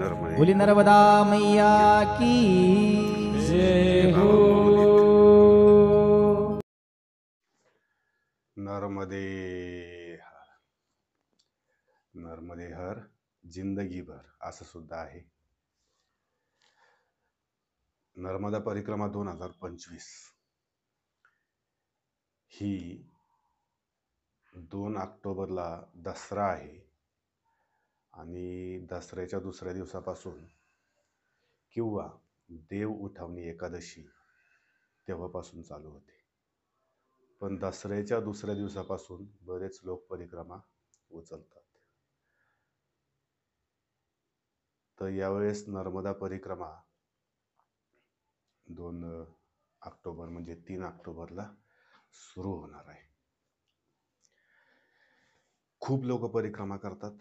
नर्मदे बोली नर्मदा मैया की जय हो। नर्मदे हर, नर्मदे हर जिंदगीभर असं सुद्धा आहे. नर्मदा परिक्रमा 2025 ही 2 ऑक्टोबरला दसरा आहे आणि दसऱ्याच्या दुसऱ्या दिवसापासून किंवा देव उठवणी एकादशी तेव्हापासून चालू होते. पण दसऱ्याच्या दुसऱ्या दिवसापासून बरेच लोक परिक्रमा उचलतात. तर यावेळेस नर्मदा परिक्रमा 2 ऑक्टोबर म्हणजे 3 ऑक्टोबरला सुरू होणार आहे. खूप लोक परिक्रमा करतात.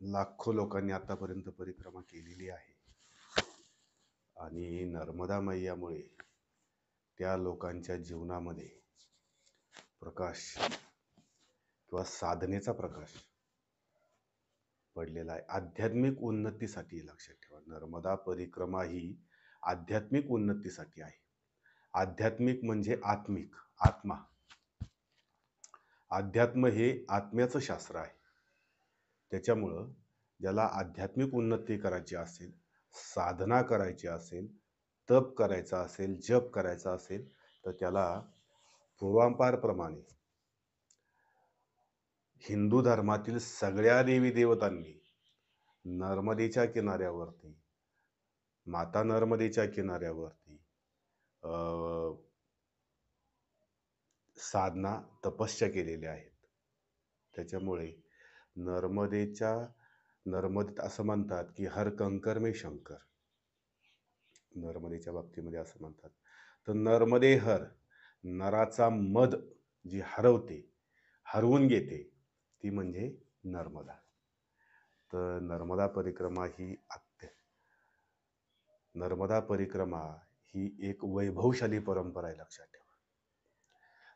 लाखो लोकांनी आतापर्यंत परिक्रमा केलेली आहे आणि नर्मदा मैयामुळे त्या लोकांच्या जीवनामध्ये प्रकाश किंवा साधनेचा प्रकाश पडलेला आहे. आध्यात्मिक उन्नतीसाठी लक्षात ठेवा, नर्मदा परिक्रमा ही आध्यात्मिक उन्नतीसाठी आहे. आध्यात्मिक म्हणजे आत्मिक, आत्मा. अध्यात्म हे आत्म्याचं शास्त्र आहे. त्याच्यामुळं ज्याला आध्यात्मिक उन्नती करायची असेल, साधना करायची असेल, तप करायचा असेल, जप करायचा असेल, तर त्याला पूर्वांपारप्रमाणे हिंदू धर्मातील सगळ्या देवी देवतांनी नर्मदेच्या किनाऱ्यावरती, माता नर्मदेच्या किनाऱ्यावरती साधना तपस्या केलेल्या आहेत. त्याच्यामुळे नर्मदेत असं म्हणतात की हर कंकर में शंकर. नर्मदेच्या बाबतीमध्ये असं म्हणतात. तर नर्मदे हर, नराचा मद जी हरवून घेते ती म्हणजे नर्मदा. तर नर्मदा परिक्रमा ही एक वैभवशाली परंपरा आहे. लक्षात ठेवा,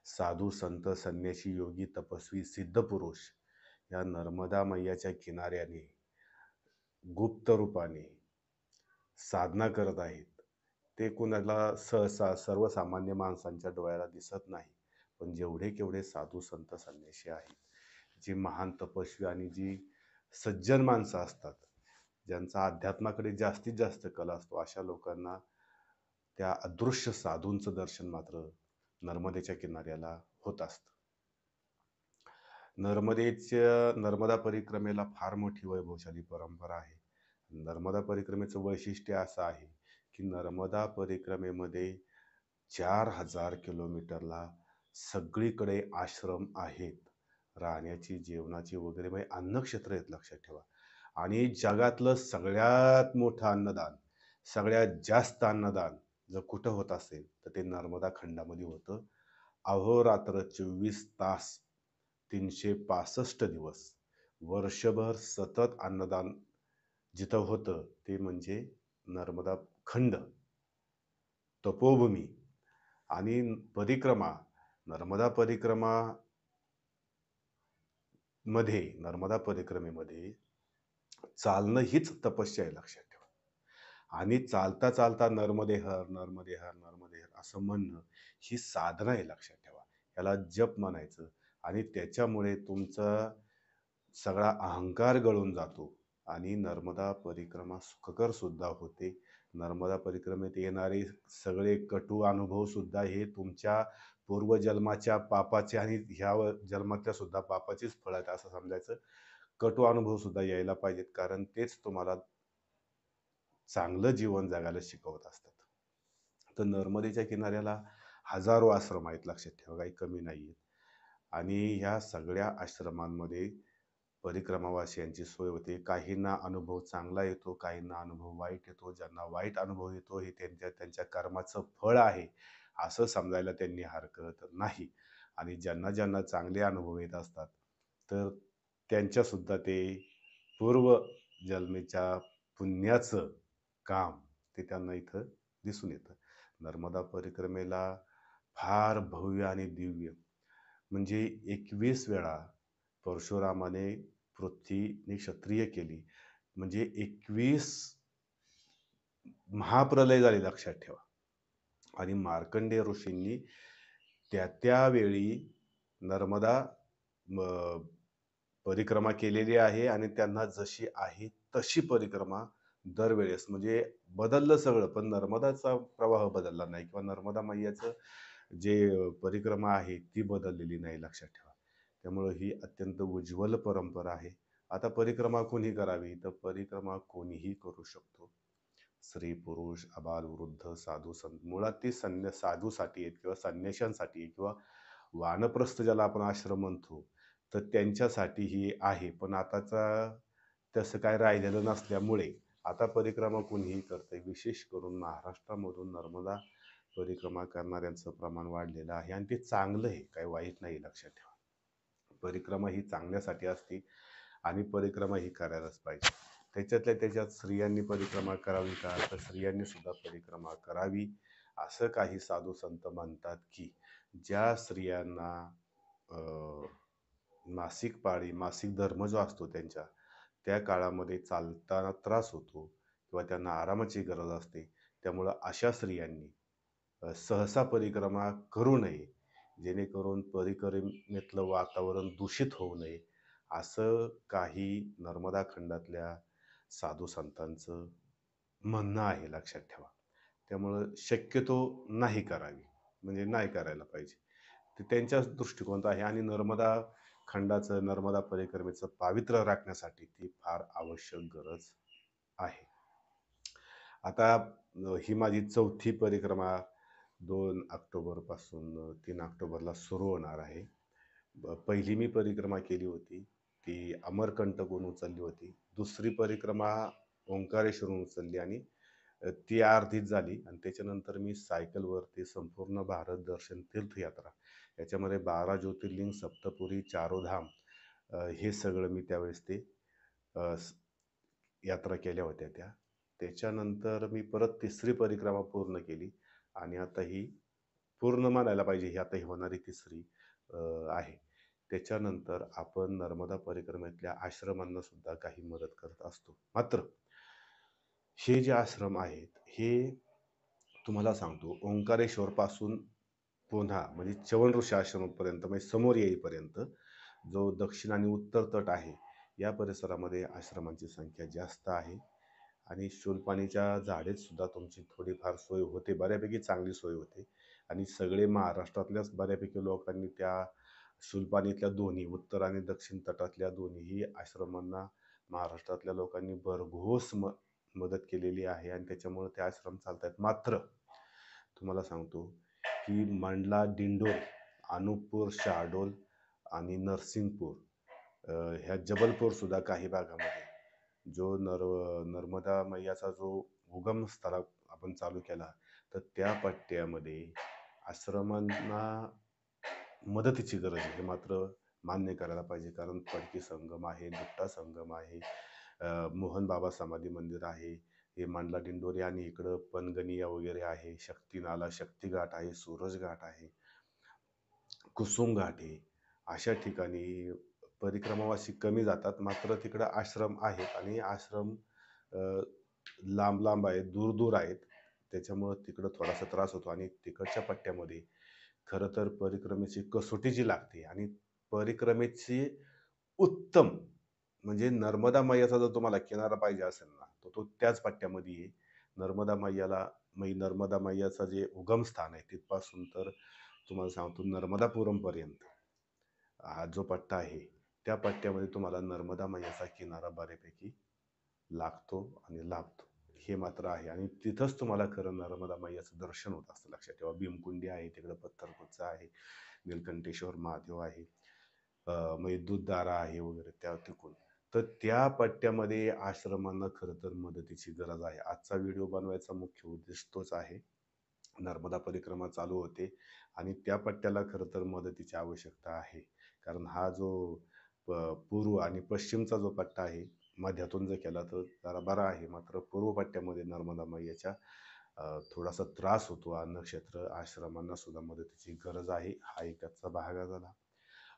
साधू संत संन्यासी योगी तपस्वी सिद्ध पुरुष या नर्मदा मैयाच्या किनाऱ्याने गुप्त रूपाने साधना करत आहेत. ते कुणाला सहसा सर्वसामान्य माणसांच्या डोळ्याला दिसत नाही. पण जेवढे साधू संत संन्यासी आहेत, जी महान तपस्वी आणि जी सज्जन माणसं असतात, ज्यांचा अध्यात्माकडे जास्तीत जास्त कल असतो, अशा लोकांना त्या अदृश्य साधूंचं दर्शन मात्र नर्मदेच्या किनाऱ्याला होत असतं. नर्मदा परिक्रमेला फार मोठी वैभवशाली परंपरा आहे. नर्मदा परिक्रमेचं वैशिष्ट्य असं आहे की नर्मदा परिक्रमेमध्ये 4000 किलोमीटरला सगळीकडे आश्रम आहेत, राहण्याची, जेवणाची वगैरे, म्हणजे अन्नक्षेत्र आहेत. लक्षात ठेवा. आणि जगातलं सगळ्यात मोठं अन्नदान, सगळ्यात जास्त अन्नदान जर कुठं होत असेल तर ते नर्मदा खंडामध्ये होतं. अहोरात्र 24 तास 365 दिवस वर्षभर सतत अन्नदान जिथं होतं ते म्हणजे नर्मदा खंड, तपोभूमी. आणि नर्मदा परिक्रमेमध्ये चालणं हीच तपस्या आहे. लक्षात ठेवा. आणि चालता चालता नर्मदे हर, नर्मदे हर, नर्मदे हर असं म्हणणं ही साधना आहे. लक्षात ठेवा. याला जप म्हणायचं आणि त्याच्यामुळे तुमचा सगळा अहंकार गळून जातो आणि नर्मदा परिक्रमा सुखकर सुद्धा होते. नर्मदा परिक्रमेत येणारे सगळे कटू अनुभव सुद्धा हे तुमच्या पूर्वजन्माच्या पापाचे आणि ह्या जन्मातल्या सुद्धा पापाचीच फळ आहेत असं समजायचं. कटू अनुभव सुद्धा यायला पाहिजेत, कारण तेच तुम्हाला चांगलं जीवन जगायला शिकवत असतात. तर नर्मदेच्या किनाऱ्याला हजारो आश्रम आहेत. लक्षात ठेवा, काही कमी नाही आहेत. आणि ह्या सगळ्या आश्रमांमध्ये परिक्रमावासियांची सोय होते. काहींना अनुभव चांगला येतो, काहींना अनुभव वाईट येतो. ज्यांना वाईट अनुभव येतो हे त्यांच्या कर्माचं फळ आहे असं समजायला त्यांनी हरकत नाही. आणि ज्यांना चांगले अनुभव येत असतात तर त्यांच्यासुद्धा ते पूर्व जन्मेच्या पुण्याचं काम ते त्यांना इथं दिसून येतं. नर्मदा परिक्रमेला फार भव्य आणि दिव्य म्हणजे 21 वेळा परशुरामाने पृथ्वी क्षत्रिय केली. म्हणजे 21 महाप्रलय झाले लक्षात ठेवा. आणि मार्कंडेय ऋषींनी त्यावेळी नर्मदा म परिक्रमा केलेली आहे आणि त्यांना जशी आहे तशी परिक्रमा दरवेळेस म्हणजे बदललं सगळं, पण नर्मदाचा प्रवाह बदलला नाही किंवा नर्मदा मैयाचं जे परिक्रमा आहे ती बदललेली नाही लक्षात ठेवा. त्यामुळं ही अत्यंत उज्ज्वल परंपरा आहे. आता परिक्रमा कोणी करावी? तर परिक्रमा कोणीही करू शकतो. स्त्री, पुरुष, आबाल-वृद्ध, साधू-संत मुळात ती साधूसाठी आहेत किंवा संन्याशांसाठी आहे किंवा वानप्रस्थ ज्याला आपण आश्रम म्हणतो, तर त्यांच्यासाठीही आहे. पण आताचा तसं काय राहिलेलं नसल्यामुळे आता परिक्रमा कोणीही करतंय. विशेष करून महाराष्ट्रामधून नर्मदा परिक्रमा करणाऱ्यांचं प्रमाण वाढलेलं आहे आणि ते चांगलं आहे, काही वाईट नाही लक्षात ठेवा. परिक्रमा ही चांगल्यासाठी असते आणि परिक्रमा ही करायलाच पाहिजे. त्याच्यातल्या त्याच्यात स्त्रियांनी परिक्रमा करावी का? तर स्त्रियांनी सुद्धा परिक्रमा करावी. असं काही साधू संत म्हणतात की ज्या स्त्रियांना मासिक पाळी, मासिक धर्म जो असतो त्यांच्या, त्या काळामध्ये चालताना त्रास होतो किंवा त्यांना आरामाची गरज असते. त्यामुळं अशा स्त्रियांनी सहसा परिक्रमा करू नये. जेणेकरून परिक्रमेतलं वातावरण दूषित होऊ नये, असं काही नर्मदा खंडातल्या साधू संतांचं म्हणणं आहे लक्षात ठेवा. त्यामुळं शक्यतो नाही करावी, म्हणजे नाही करायला पाहिजे. ते त्यांच्याच दृष्टिकोनात आहे आणि नर्मदा खंडाचं, नर्मदा परिक्रमेचं पावित्र्य राखण्यासाठी ती फार आवश्यक गरज आहे. आता ही माझी 4थी परिक्रमा 2 ऑक्टोबरपासून 3 ऑक्टोबरला सुरू होणार आहे. पहिली मी परिक्रमा केली होती, ती अमरकंटकहून उचलली होती. दुसरी परिक्रमा ओंकारेश्वरहून उचलली आणि ती अर्धीच झाली आणि त्याच्यानंतर मी सायकलवरती संपूर्ण भारत दर्शन तीर्थयात्रा याच्यामध्ये 12 ज्योतिर्लिंग, सप्तपुरी, चारोधाम हे सगळं मी त्यावेळेस ते अ, स यात्रा केल्या होत्या त्या. त्याच्यानंतर मी परत तिसरी परिक्रमा पूर्ण केली आणि आता ही पूर्ण म्हणायला पाहिजे, ही आता ही होणारी तिसरी अ, आहे. त्याच्यानंतर आपण नर्मदा परिक्रमेतल्या आश्रमांना सुद्धा काही मदत करत असतो. मात्र हे जे आश्रम आहेत, हे तुम्हाला सांगतो ओंकारेश्वरपासून पुन्हा म्हणजे च्यवनऋषी आश्रमपर्यंत म्हणजे समोर येईपर्यंत जो दक्षिण आणि उत्तर तट आहे, या परिसरामध्ये आश्रमांची संख्या जास्त आहे आणि शूलपाणीच्या झाडेत सुद्धा तुमची थोडीफार सोय होते. बऱ्यापैकी चांगली सोय होते आणि सगळे महाराष्ट्रातल्याच बऱ्यापैकी लोकांनी त्या शूलपाणीतल्या दोन्ही उत्तर आणि दक्षिण तटातल्या दोन्हीही आश्रमांना महाराष्ट्रातल्या लोकांनी भरघोस मदत केलेली आहे आणि त्याच्यामुळे ते आश्रम चालतात. मात्र तुम्हाला सांगतो की मंडला, दिंडोर, अनूपपूर, शहाडोल आणि नरसिंगपूर ह्या जबलपूर सुद्धा काही भागामध्ये जो नर्मदा मैयाचा जो उगम स्थळ आपण चालू केला, तर त्या पट्ट्यामध्ये आश्रमांना मदतीची गरज आहे. हे मात्र मान्य करायला पाहिजे. कारण पडकी संगम आहे, दुट्टा संगम आहे, मोहन बाबा समाधी मंदिर आहे, हे मांडला दिंडोरी आणि इकडं पनगनिया वगैरे आहे, शक्तीनाला, शक्तिघाट आहे, सूरजघाट आहे, कुसुम घाट आहे. अशा ठिकाणी परिक्रमावासी कमी जातात. मात्र तिकडं आश्रम आहेत आणि आश्रम अ, लांब लांब आहेत, दूर दूर आहेत. त्याच्यामुळं तिकडं थोडासा त्रास होतो आणि तिकडच्या पट्ट्यामध्ये खरं तर परिक्रमेची कसोटी जी लागते आणि परिक्रमेची उत्तम म्हणजे नर्मदा मैयाचा जर तुम्हाला किनारा पाहिजे असेल ना, तर तो त्याच पट्ट्यामध्ये आहे. नर्मदा मैयाला नर्मदा मैयाचं जे उगमस्थान आहे तिथपासून तर तुम्हाला सांगतो नर्मदापुरमपर्यंत हा जो पट्टा आहे, त्या पट्ट्यामध्ये तुम्हाला नर्मदा मैयाचा किनारा बऱ्यापैकी लागतो आणि लाभतो. हे मात्र आहे आणि तिथंच तुम्हाला खरं नर्मदा मैयाचं दर्शन होत असतं. लक्षात ठेवा. भीमकुंडी आहे, तिकडं पत्थरकुच्चा आहे, नीलकंठेश्वर महादेव आहे, म्हणजे दूधदारा आहे वगैरे त्या तिकडून. तर त्या पट्ट्यामध्ये आश्रमांना खरं तर मदतीची गरज आहे. आजचा व्हिडिओ बनवायचा मुख्य उद्देश तोच आहे. नर्मदा परिक्रमा चालू होते आणि त्या पट्ट्याला खरं तर मदतीची आवश्यकता आहे. कारण हा जो पूर्व आणि पश्चिमचा जो पट्टा आहे, मध्यातून जर केला तर जरा बरा आहे. मात्र पूर्व पट्ट्यामध्ये नर्मदा मैयाच्या थोडासा त्रास होतो. अन्नक्षेत्र आश्रमांना सुद्धा मदतीची गरज आहे. हा एक त्याचा भाग झाला.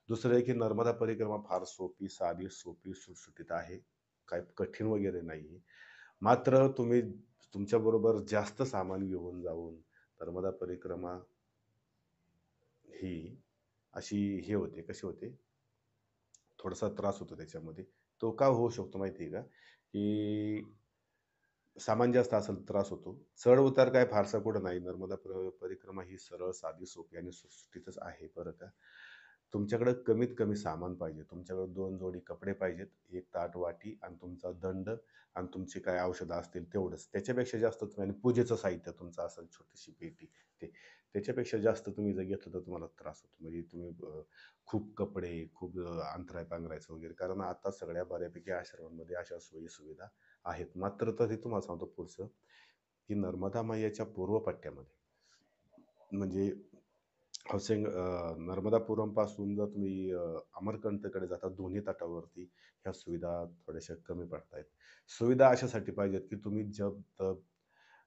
दुसरं आहे की नर्मदा परिक्रमा फार सोपी, साधी, सोपी, सुटसुटीत आहे. काय कठीण वगैरे नाही. मात्र तुम्ही तुमच्याबरोबर जास्त सामान घेऊन जाऊन नर्मदा परिक्रमा ही अशी हे होते, कशी होते, थोडासा त्रास होतो त्याच्यामध्ये. तो का होऊ शकतो माहिती आहे का? की सामान जास्त असेल तर त्रास होतो. चढ-उतार काय फारसा कुठं नाही. नर्मदा परिक्रमा ही सरळ, साधी, सोपी आणि सुटसुटीतच आहे बरं का. तुमच्याकडं कमीत कमी सामान पाहिजे. तुमच्याकडे 2 जोडी कपडे पाहिजेत, 1 ताट वाटी आणि तुमचा दंड आणि तुमची काय औषधं असतील तेवढंच. त्याच्यापेक्षा जास्त तुम्ही आणि पूजेचं साहित्य तुमचं असेल छोटीशी पेटी ते. त्याच्यापेक्षा जास्त तुम्ही जर घेतलं तर तुम्हाला त्रास होतो. म्हणजे तुम्ही खूप कपडे, खूप अंथराय-पांघरायचं वगैरे. कारण आता सगळ्या बऱ्यापैकी आश्रमांमध्ये अशा सोयी-सुविधा आहेत. मात्र तरी तुम्हाला सांगतो पुढचं, की नर्मदा मैयाच्या पूर्व पट्ट्यामध्ये म्हणजे हौसिंग नर्मदापुरमपासून जर तुम्ही अमरकंटककडे जाता दोन्ही तटावरती ह्या सुविधा थोड्याशा कमी पडतायत. सुविधा अशासाठी पाहिजेत, की तुम्ही जप, तप,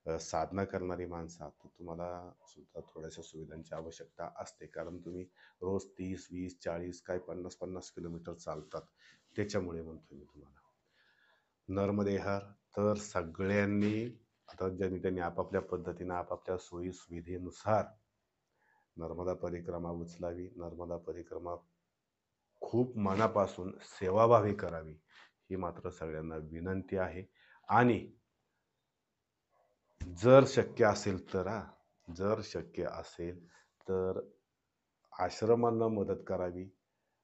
साधना करणारी माणसं आहात, तर तुम्हाला सुद्धा थोड्याशा सुविधांची आवश्यकता असते. कारण तुम्ही रोज 30, 20, 40 काय 50-50 किलोमीटर चालतात. त्याच्यामुळे म्हणतोय मी तुम्हाला. नर तर सगळ्यांनी आता ज्यांनी त्यांनी आपापल्या पद्धतीनं आपापल्या सोयी-सुविधेनुसार नर्मदा परिक्रमा उचलावी. नर्मदा परिक्रमा खूप मनापासून सेवाभावी करावी, ही मात्र सगळ्यांना विनंती आहे. आणि जर शक्य असेल तर जर शक्य असेल तर आश्रमांना मदत करावी,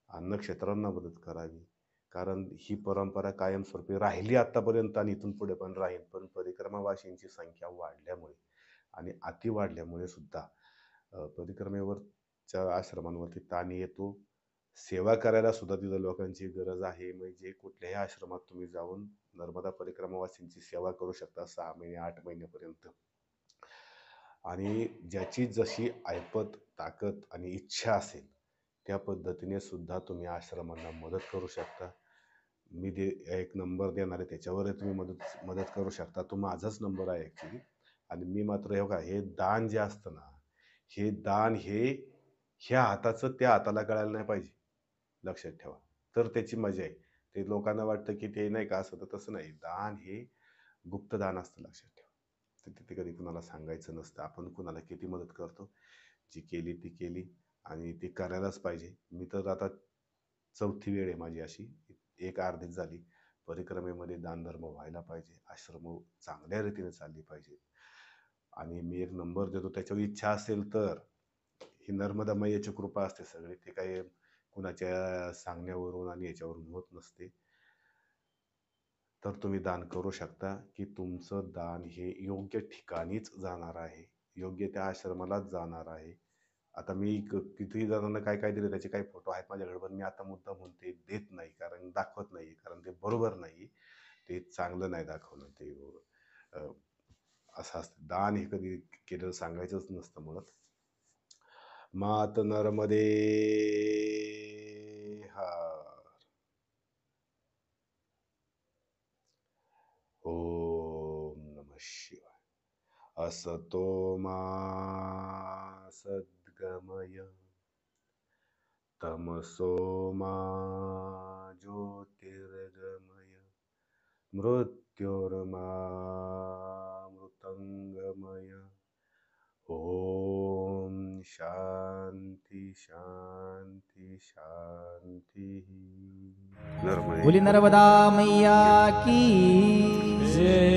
अन्नक्षेत्रांना मदत करावी. कारण ही परंपरा कायमस्वरूपी राहिली आत्तापर्यंत आणि इथून पुढे पण राहील. पण परिक्रमावासींची संख्या वाढल्यामुळे आणि अति वाढल्यामुळे सुद्धा परिक्रमेवरच्या आश्रमांवरती ताण येतो. सेवा करायला सुद्धा तिथं लोकांची गरज आहे. म्हणजे कुठल्याही आश्रमात तुम्ही जाऊन नर्मदा परिक्रमावासींची सेवा करू शकता 6 महिने, 8 महिन्यापर्यंत. आणि ज्याची जशी ऐपत, ताकद आणि इच्छा असेल, त्या पद्धतीने सुद्धा तुम्ही आश्रमांना मदत करू शकता. मी एक नंबर देणार आहे, त्याच्यावरही तुम्ही मदत मदत करू शकता. तो माझाच नंबर आहे ॲक्चुअली. आणि मी मात्र हे बघा, हे दान जे असतं ना, हे दान हे ह्या हाताचं त्या हाताला कळायला नाही पाहिजे. लक्षात ठेवा. तर त्याची मजा आहे. ते लोकांना वाटतं, की ते नाही का असं, तर तसं नाही. दान हे गुप्तदान असतं, लक्षात ठेवा. तर ते कधी कुणाला सांगायचं नसतं. आपण कुणाला किती मदत करतो, जी केली ती केली आणि ती करायलाच पाहिजे. मी तर आता 4थी वेळ आहे माझी अशी. एक अर्धीच झाली. परिक्रमेमध्ये दानधर्म व्हायला पाहिजे. आश्रम चांगल्या रीतीने चालली पाहिजे. आणि मी एक नंबर देतो, त्याच्यावर इच्छा असेल तर ही नर्मदा मैयाची कृपा असते सगळी. ते काही कुणाच्या सांगण्यावरून आणि याच्यावरून होत नसते. तर तुम्ही दान करू शकता, की तुमचं दान हे योग्य ठिकाणीच जाणार आहे. योग्य त्या आश्रमालाच जाणार आहे. आता मी कितीही जणांना काय काय दिलं त्याचे काही फोटो आहेत माझ्याकडे, पण मी आता मुद्दामहून ते देत नाही, कारण दाखवत नाही, कारण ते बरोबर नाही. ते चांगलं नाही दाखवणं. ते अ, असं असतं. दान हे कधी केलेलं सांगायचंच नसतं मुळात. मात नर्मदे हर. ओम नमः शिवाय. असतो मा सद्गमय, तमसो मा ज्योतिर्गमय, मृत्योर्मा मृतंगमय. ओम शांती शांती शांती. बोली नर्मदे नर्मदा मैया की जय